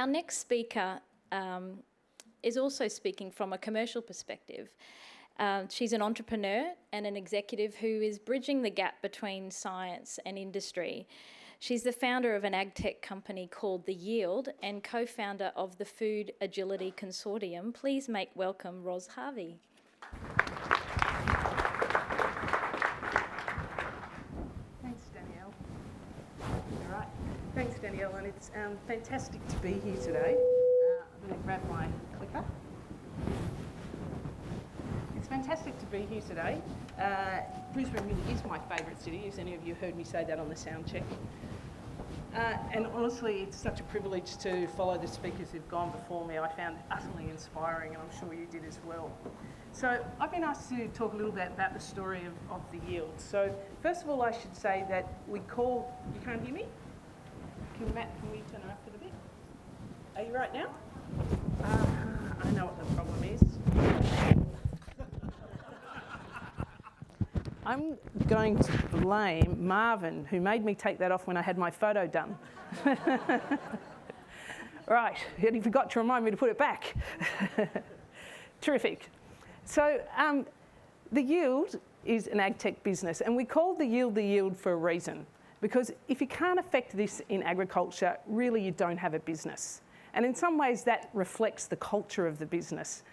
next speaker is also speaking from a commercial perspective. She's an entrepreneur and an executive who is bridging the gap between science and industry. She's the founder of an ag tech company called The Yield and co-founder of the Food Agility Consortium. Please make welcome Ros Harvey. Thanks, Danielle. All right. Thanks, Danielle, and it's fantastic to be here today. I'm going to grab my clicker. It's fantastic to be here today. Brisbane really is my favourite city, as any of you heard me say that on the sound check. And honestly, it's such a privilege to follow the speakers who've gone before me. I found it utterly inspiring, and I'm sure you did as well. So I've been asked to talk a little bit about the story of The Yield. So first of all, I should say that we call... You can't hear me? Matt, can we turn it up for the bit? Are you right now? I know what the problem is. I'm going to blame Marvin, who made me take that off when I had my photo done. Right, and he forgot to remind me to put it back. Terrific. So The Yield is an ag tech business, and we call The Yield for a reason. Because if you can't affect this in agriculture, really you don't have a business. And in some ways that reflects the culture of the business.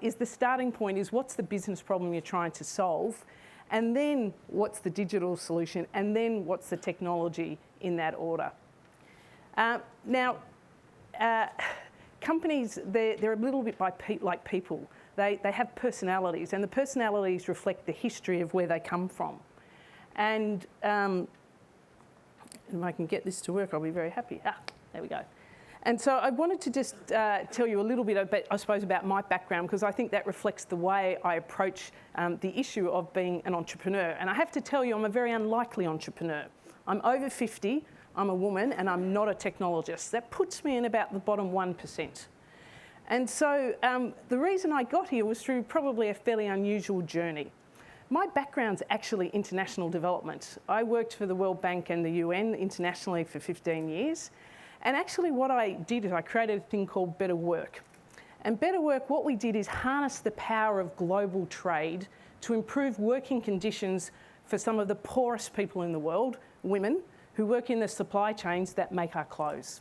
Is the starting point is what's the business problem you're trying to solve, and then what's the digital solution, and then what's the technology in that order. Companies, they're a little bit like people. They have personalities, and the personalities reflect the history of where they come from. And if I can get this to work, I'll be very happy. There we go. And so I wanted to just tell you a little bit about, I suppose, about my background, because I think that reflects the way I approach the issue of being an entrepreneur. And I have to tell you, I'm a very unlikely entrepreneur. I'm over 50, I'm a woman, and I'm not a technologist. That puts me in about the bottom 1%. And so the reason I got here was through probably a fairly unusual journey. My background's actually international development. I worked for the World Bank and the UN internationally for 15 years. And actually what I did is I created a thing called Better Work. And Better Work, what we did is harness the power of global trade to improve working conditions for some of the poorest people in the world, women, who work in the supply chains that make our clothes.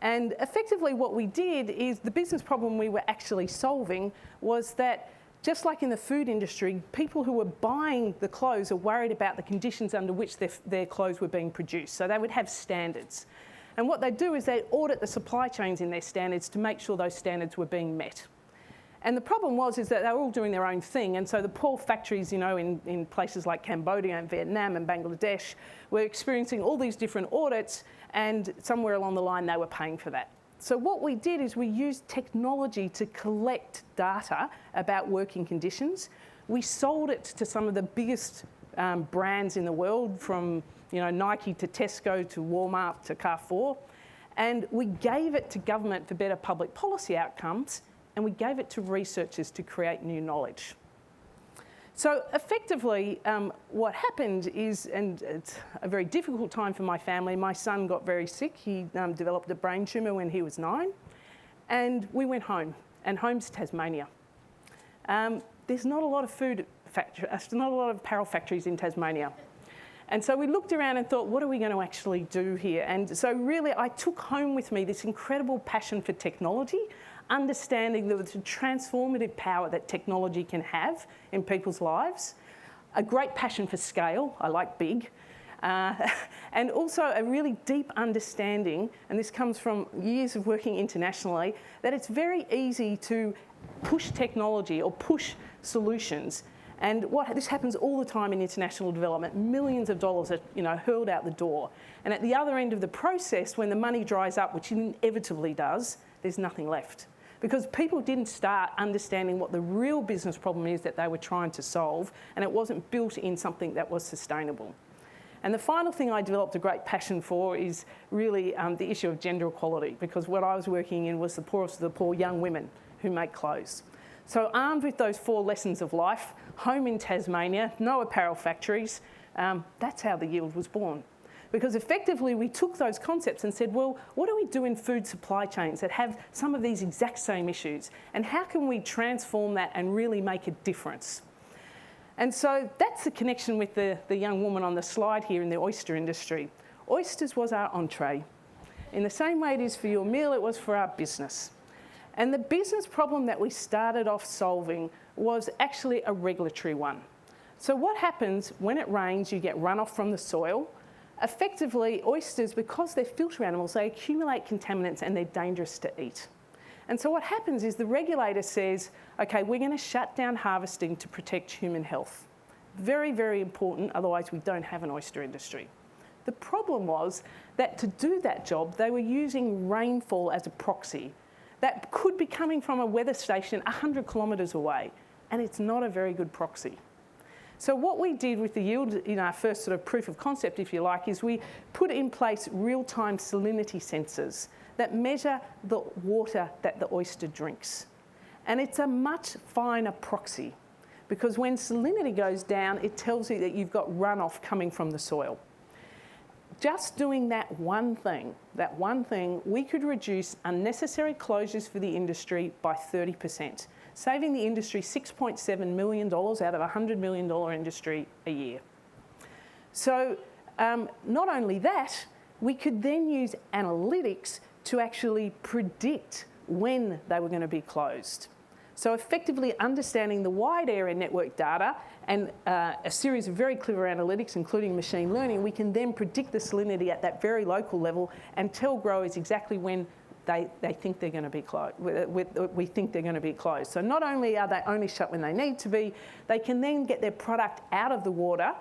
And effectively what we did is the business problem we were actually solving was that just like in the food industry, people who were buying the clothes are worried about the conditions under which their clothes were being produced. So they would have standards. And what they do is they audit the supply chains in their standards to make sure those standards were being met. And the problem is that they were all doing their own thing. And so the poor factories, in places like Cambodia and Vietnam and Bangladesh were experiencing all these different audits, and somewhere along the line they were paying for that. So what we did is we used technology to collect data about working conditions. We sold it to some of the biggest brands in the world, from Nike to Tesco to Walmart to Carrefour. And we gave it to government for better public policy outcomes, and we gave it to researchers to create new knowledge. So effectively, what happened is, and it's a very difficult time for my family, my son got very sick. He developed a brain tumour when he was 9. And we went home, and home's Tasmania. There's not a lot of not a lot of apparel factories in Tasmania. And so we looked around and thought, what are we going to actually do here? And so really, I took home with me this incredible passion for technology, understanding the transformative power that technology can have in people's lives, a great passion for scale, I like big, and also a really deep understanding, and this comes from years of working internationally, that it's very easy to push technology or push solutions. And this happens all the time in international development. Millions of dollars are hurled out the door. And at the other end of the process, when the money dries up, which it inevitably does, there's nothing left. Because people didn't start understanding what the real business problem is that they were trying to solve, and it wasn't built in something that was sustainable. And the final thing I developed a great passion for is really the issue of gender equality, because what I was working in was the poorest of the poor young women who make clothes. So armed with those 4 lessons of life, home in Tasmania, no apparel factories, that's how The Yield was born. Because effectively we took those concepts and said, well, what do we do in food supply chains that have some of these exact same issues? And how can we transform that and really make a difference? And so that's the connection with the young woman on the slide here in the oyster industry. Oysters was our entree. In the same way it is for your meal, it was for our business. And the business problem that we started off solving was actually a regulatory one. So what happens when it rains, you get runoff from the soil. Effectively, oysters, because they're filter animals, they accumulate contaminants and they're dangerous to eat. And so what happens is the regulator says, okay, we're going to shut down harvesting to protect human health. Very, very important, otherwise we don't have an oyster industry. The problem was that to do that job, they were using rainfall as a proxy. That could be coming from a weather station 100 kilometres away, and it's not a very good proxy. So what we did with the yield in our first sort of proof of concept, if you like, is we put in place real-time salinity sensors that measure the water that the oyster drinks. And it's a much finer proxy because when salinity goes down, it tells you that you've got runoff coming from the soil. Just doing that one thing, we could reduce unnecessary closures for the industry by 30%. Saving the industry $6.7 million out of a $100 million industry a year. So not only that, we could then use analytics to actually predict when they were going to be closed. So effectively understanding the wide area network data and a series of very clever analytics, including machine learning, we can then predict the salinity at that very local level and tell growers exactly when they think they're going to be closed. We think they're going to be closed. So not only are they only shut when they need to be, they can then get their product out of the water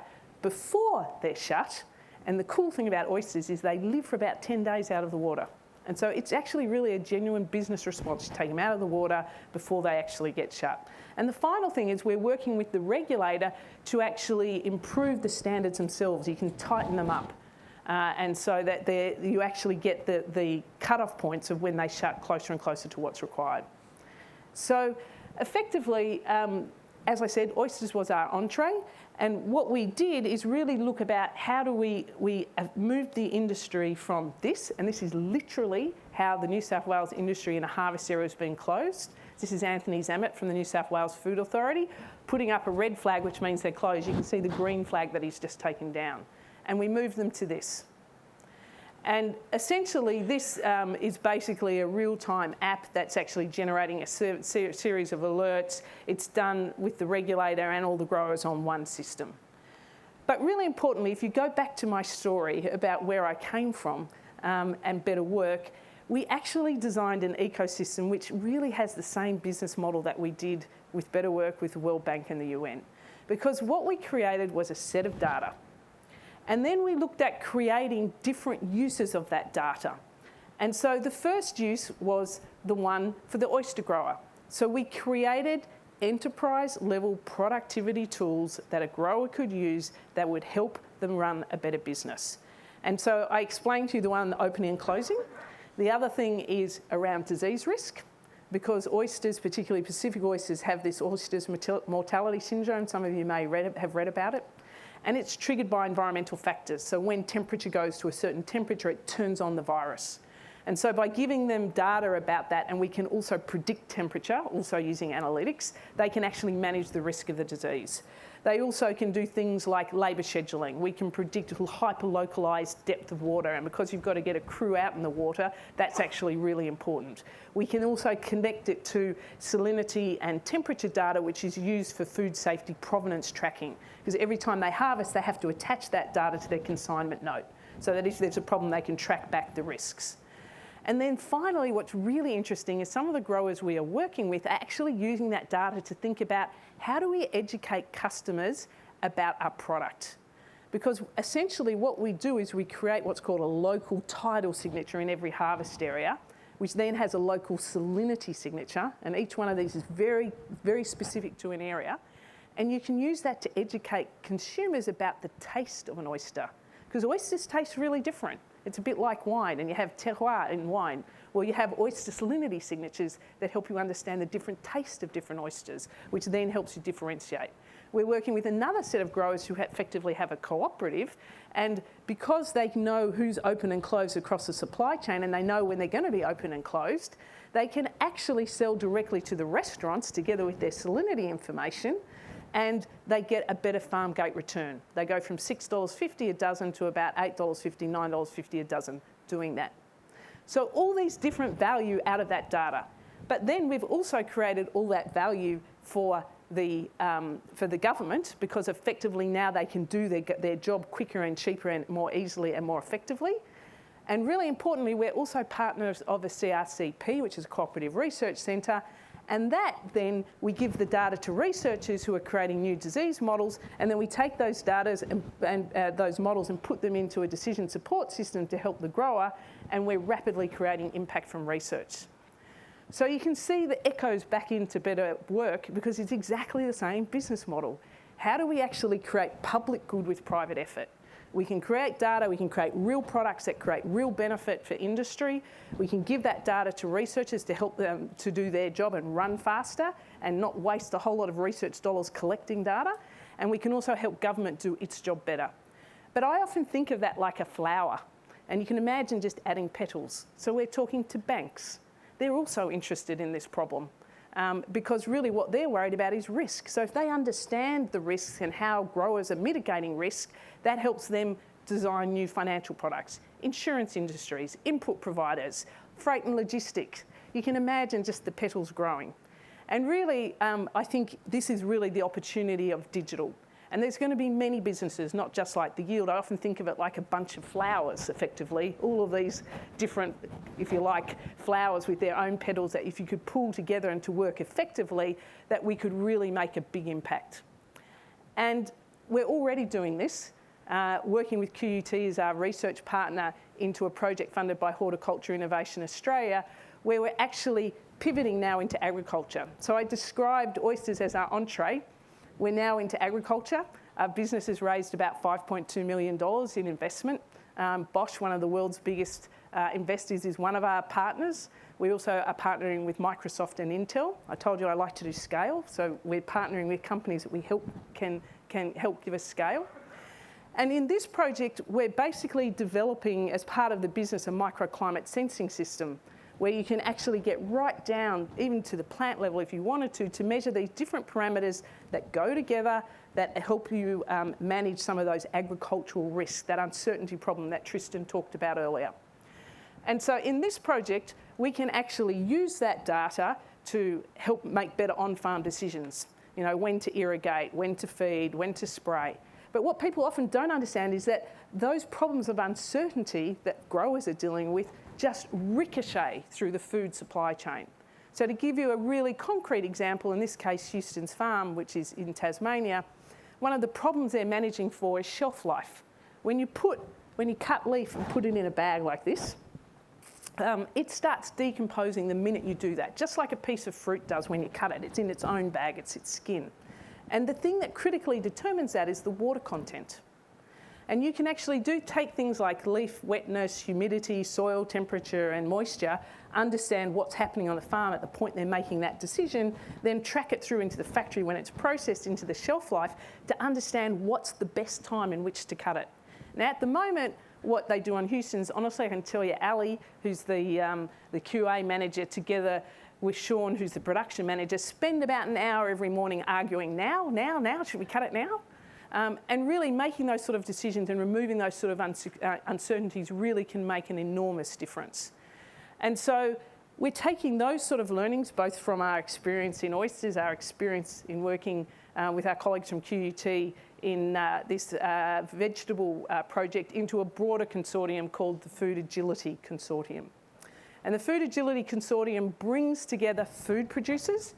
before they're shut. And the cool thing about oysters is they live for about 10 days out of the water. And so it's actually really a genuine business response to take them out of the water before they actually get shut. And the final thing is we're working with the regulator to actually improve the standards themselves. You can tighten them up. And so that you actually get the cut-off points of when they shut closer and closer to what's required. So effectively, as I said, oysters was our entree. And what we did is really look about how do we move the industry from this, and this is literally how the New South Wales industry in a harvest area has been closed. This is Anthony Zammit from the New South Wales Food Authority, putting up a red flag, which means they're closed. You can see the green flag that he's just taken down. And we moved them to this. And essentially, this is basically a real-time app that's actually generating a series of alerts. It's done with the regulator and all the growers on one system. But really importantly, if you go back to my story about where I came from and Better Work, we actually designed an ecosystem which really has the same business model that we did with Better Work with the World Bank and the UN. Because what we created was a set of data. And then we looked at creating different uses of that data. And so the first use was the one for the oyster grower. So we created enterprise-level productivity tools that a grower could use that would help them run a better business. And so I explained to you the one, the opening and closing. The other thing is around disease risk, because oysters, particularly Pacific oysters, have this oysters mortality syndrome. Some of you may have read about it. And it's triggered by environmental factors. So when temperature goes to a certain temperature, it turns on the virus. And so by giving them data about that, and we can also predict temperature, also using analytics, they can actually manage the risk of the disease. They also can do things like labour scheduling. We can predict hyper-localised depth of water, and because you've got to get a crew out in the water, that's actually really important. We can also connect it to salinity and temperature data, which is used for food safety provenance tracking, because every time they harvest, they have to attach that data to their consignment note, so that if there's a problem, they can track back the risks. And then finally, what's really interesting is some of the growers we are working with are actually using that data to think about how do we educate customers about our product? Because essentially what we do is we create what's called a local tidal signature in every harvest area, which then has a local salinity signature. And each one of these is very, very specific to an area. And you can use that to educate consumers about the taste of an oyster, because oysters taste really different. It's a bit like wine, and you have terroir in wine. Well, you have oyster salinity signatures that help you understand the different taste of different oysters, which then helps you differentiate. we're working with another set of growers who effectively have a cooperative, and because they know who's open and closed across the supply chain and they know when they're going to be open and closed, they can actually sell directly to the restaurants together with their salinity information, and they get a better farm gate return. They go from $6.50 a dozen to about $8.50, $9.50 a dozen doing that. So all these different value out of that data. But then we've also created all that value for the government, because effectively now they can do their job quicker and cheaper and more easily and more effectively. And really importantly, we're also partners of the CRCP, which is a cooperative research centre, and that then we give the data to researchers who are creating new disease models, and then we take those data and those models and put them into a decision support system to help the grower, and we're rapidly creating impact from research. So you can see the echoes back into better work, because it's exactly the same business model. How do we actually create public good with private effort? We can create data, we can create real products that create real benefit for industry. We can give that data to researchers to help them to do their job and run faster and not waste a whole lot of research dollars collecting data. And we can also help government do its job better. But I often think of that like a flower, and you can imagine just adding petals. So we're talking to banks. They're also interested in this problem. Because really what they're worried about is risk. So if they understand the risks and how growers are mitigating risk, that helps them design new financial products. Insurance industries, input providers, freight and logistics. You can imagine just the petals growing. And really, I think this is really the opportunity of digital. And there's going to be many businesses, not just like the yield. I often think of it like a bunch of flowers, effectively. All of these different, if you like, flowers with their own petals that if you could pull together and to work effectively, that we could really make a big impact. And we're already doing this, working with QUT as our research partner into a project funded by Horticulture Innovation Australia, where we're actually pivoting now into agriculture. So I described oysters as our entree. We're now into agriculture. Our business has raised about $5.2 million in investment. Bosch, one of the world's biggest investors, is one of our partners. We also are partnering with Microsoft and Intel. I told you I like to do scale, so we're partnering with companies that we can help give us scale. And in this project, we're basically developing, as part of the business, a microclimate sensing system, where you can actually get right down, even to the plant level if you wanted to measure these different parameters that go together, that help you manage some of those agricultural risks, that uncertainty problem that Tristan talked about earlier. And so in this project, we can actually use that data to help make better on-farm decisions. You know, when to irrigate, when to feed, when to spray. But what people often don't understand is that those problems of uncertainty that growers are dealing with just ricochet through the food supply chain. So to give you a really concrete example, in this case, Houston's farm, which is in Tasmania, one of the problems they're managing for is shelf life. When you cut leaf and put it in a bag like this, it starts decomposing the minute you do that, just like a piece of fruit does when you cut it. It's in its own bag, it's its skin. And the thing that critically determines that is the water content. And you can actually take things like leaf wetness, humidity, soil temperature and moisture, understand what's happening on the farm at the point they're making that decision, then track it through into the factory when it's processed into the shelf life to understand what's the best time in which to cut it. Now at the moment, what they do on Houston's, honestly I can tell you, Ali, who's the QA manager, together with Sean, who's the production manager, spend about an hour every morning arguing, now, should we cut it now? And really making those sort of decisions and removing those sort of uncertainties really can make an enormous difference. And so we're taking those sort of learnings, both from our experience in oysters, our experience in working with our colleagues from QUT in this vegetable project, into a broader consortium called the Food Agility Consortium. And the Food Agility Consortium brings together food producers,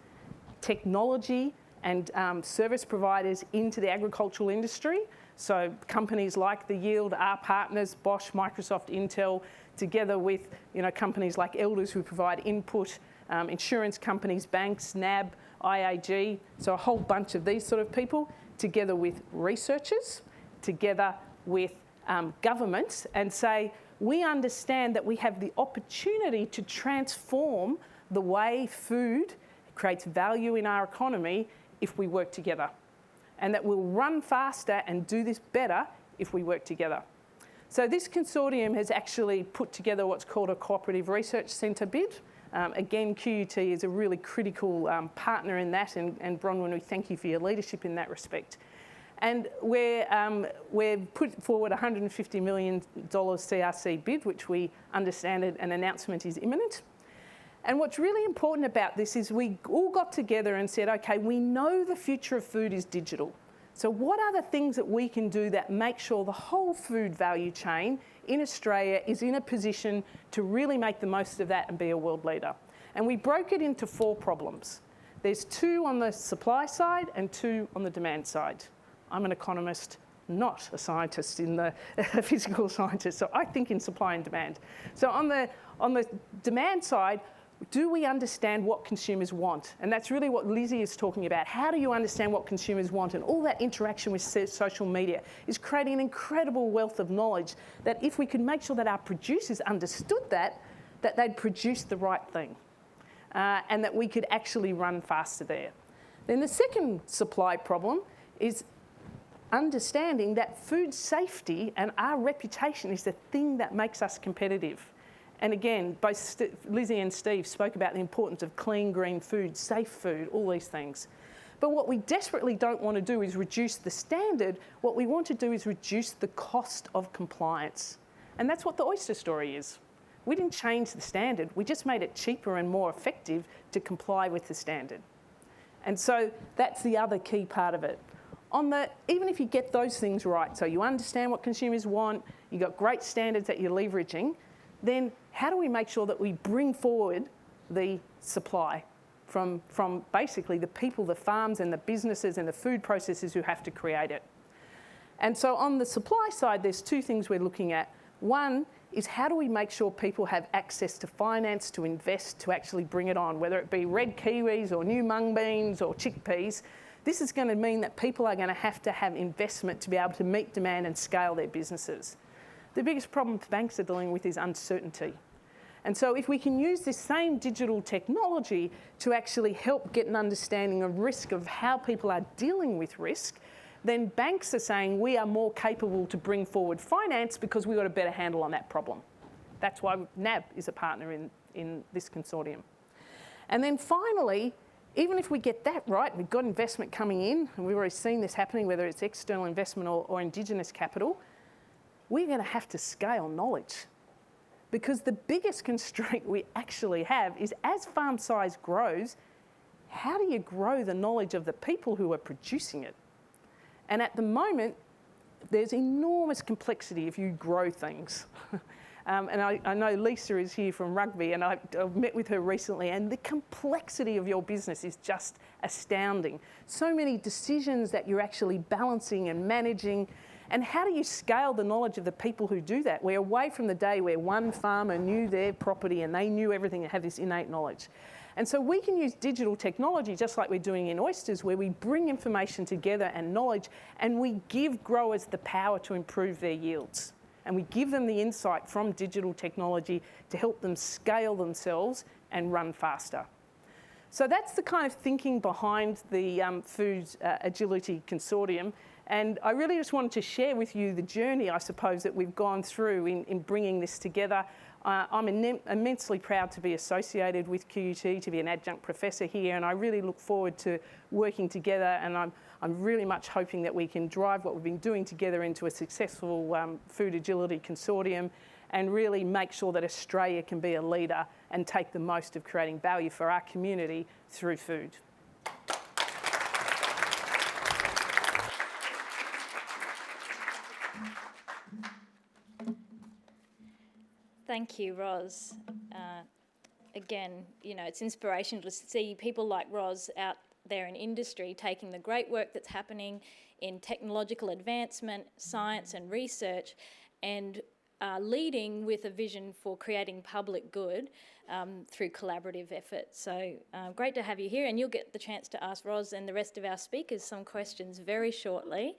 technology, and service providers into the agricultural industry. So companies like The Yield, our partners, Bosch, Microsoft, Intel, together with companies like Elders who provide input, insurance companies, banks, NAB, IAG, so a whole bunch of these sort of people, together with researchers, together with governments, and say, we understand that we have the opportunity to transform the way food creates value in our economy if we work together. and that we'll run faster and do this better if we work together. So this consortium has actually put together what's called a cooperative research centre bid. Again, QUT is a really critical partner in that, and Bronwyn, we thank you for your leadership in that respect. And we've put forward a $150 million CRC bid, which we understand an announcement is imminent. And what's really important about this is we all got together and said, okay, we know the future of food is digital. So what are the things that we can do that make sure the whole food value chain in Australia is in a position to really make the most of that and be a world leader? And we broke it into 4 problems. There's 2 on the supply side and 2 on the demand side. I'm an economist, not a scientist in the physical scientist, so I think in supply and demand. So on the demand side, do we understand what consumers want? And that's really what Lizzie is talking about. How do you understand what consumers want? And all that interaction with social media is creating an incredible wealth of knowledge that if we could make sure that our producers understood that they'd produce the right thing and that we could actually run faster there. Then the second supply problem is understanding that food safety and our reputation is the thing that makes us competitive. And again, both Lizzie and Steve spoke about the importance of clean, green food, safe food, all these things. But what we desperately don't want to do is reduce the standard. What we want to do is reduce the cost of compliance. And that's what the oyster story is. We didn't change the standard. We just made it cheaper and more effective to comply with the standard. And so that's the other key part of it. Even if you get those things right, so you understand what consumers want, you've got great standards that you're leveraging, then how do we make sure that we bring forward the supply from basically the people, the farms and the businesses and the food processors who have to create it? And so on the supply side, there's 2 things we're looking at. One is how do we make sure people have access to finance, to invest, to actually bring it on, whether it be red kiwis or new mung beans or chickpeas. This is going to mean that people are going to have investment to be able to meet demand and scale their businesses. The biggest problem banks are dealing with is uncertainty. And so if we can use this same digital technology to actually help get an understanding of risk, of how people are dealing with risk, then banks are saying we are more capable to bring forward finance because we've got a better handle on that problem. That's why NAB is a partner in this consortium. And then finally, even if we get that right, we've got investment coming in, and we've already seen this happening, whether it's external investment or Indigenous capital, we're going to have to scale knowledge. Because the biggest constraint we actually have is as farm size grows, how do you grow the knowledge of the people who are producing it? And at the moment, there's enormous complexity if you grow things. And I know Lisa is here from rugby, and I've met with her recently, and the complexity of your business is just astounding. So many decisions that you're actually balancing and managing. And how do you scale the knowledge of the people who do that? We're away from the day where one farmer knew their property and they knew everything and had this innate knowledge. And so we can use digital technology, just like we're doing in oysters, where we bring information together and knowledge, and we give growers the power to improve their yields. And we give them the insight from digital technology to help them scale themselves and run faster. So that's the kind of thinking behind the Food Agility Consortium. And I really just wanted to share with you the journey, I suppose, that we've gone through in bringing this together. I'm immensely proud to be associated with QUT, to be an adjunct professor here, and I really look forward to working together, and I'm really much hoping that we can drive what we've been doing together into a successful Food Agility Consortium and really make sure that Australia can be a leader and take the most of creating value for our community through food. Thank you, Ros. Again, you know, it's inspirational to see people like Ros out there in industry taking the great work that's happening in technological advancement, science and research, and leading with a vision for creating public good through collaborative effort. So great to have you here, and you'll get the chance to ask Ros and the rest of our speakers some questions very shortly.